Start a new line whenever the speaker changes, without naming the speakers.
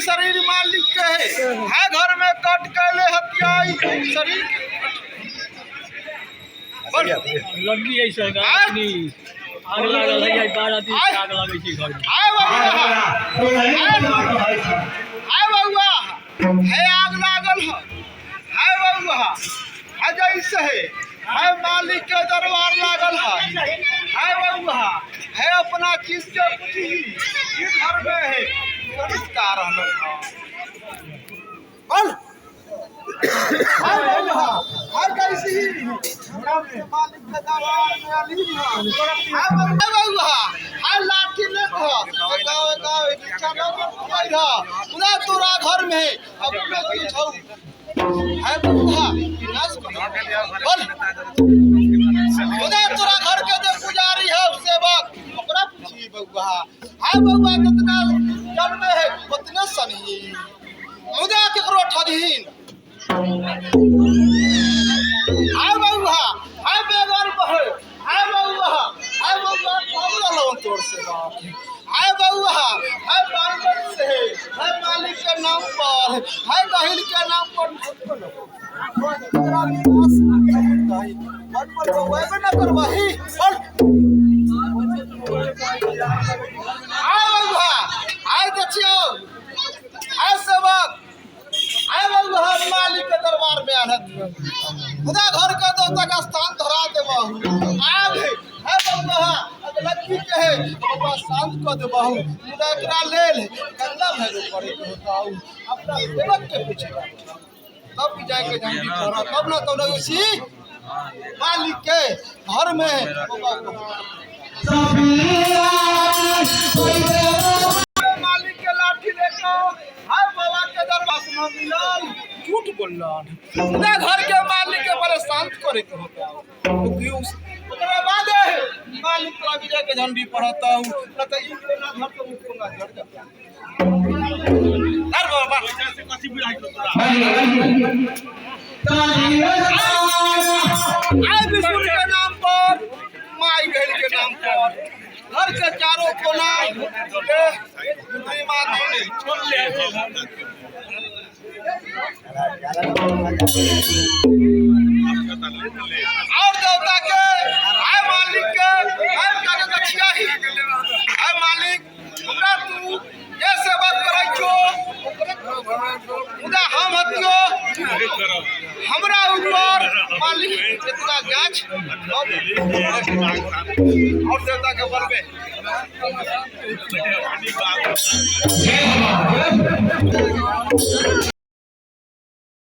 शरीर मालिक के है घर में कट के ले हथियाई शरीर
लगी है सरकार आग लागल है 12 दिन आग लगे छी घर में
आय बउआ है आग लागल है बउआ है जैसे है मालिक के दरबार लागल है बउआ है अपना चीज के पूछी घर में है संस्कार लाठी तोरा घर में तोरा घर के जो पुजारी है सेवक ओकरा पूछी बउआ है बउआ कितना जन्म है उतना सनी मुदा केकरो ठगहीन हाय बउआ हाय बेगर बहे हाय बउआ ठग रहलो तोर से हाय बउआ हाय बांगर से हाय मालिक के नाम पर हाय गहिल के नाम पर न करवाही हाय बउआ हाय देखियो हाय सेवक हाय बउआ मालिक के दरबार में आनत खुदा घर का तो तक स्थान धरा देबहु आब है बउआ लड़की के है बाबा शांत कर देबहु खुदा एकरा लेल गंगा भैरो करे के होताऊ अपना सेवक के पूछे तब जाए के झंडी छोड़ा तब ना तो उसी मालिक के घर में मालिक के लाठी देखो हर बाबा के दरबार में मिलल झूठ बोलन पूरा घर के मालिक के बड़े शांत करे के होता क्यों ओकरा बाद मालिक का विजय के झंडी पढ़ता हूं न तो ई के ना घर तो मुखंगा झड़ जाता हर बाबा से कसी बुलाई तो आय विष्णु के नाम पर माई बहन के नाम पर घर के चारों कोना छोड़ ले और देवता के आय मालिक के आय कागे दक्षिया ही आय मालिक हमरा तू ये सेवा करै छो खुदा हम हतियो हमरा ऊपर मालिक इतना गाछ और देवता के बल में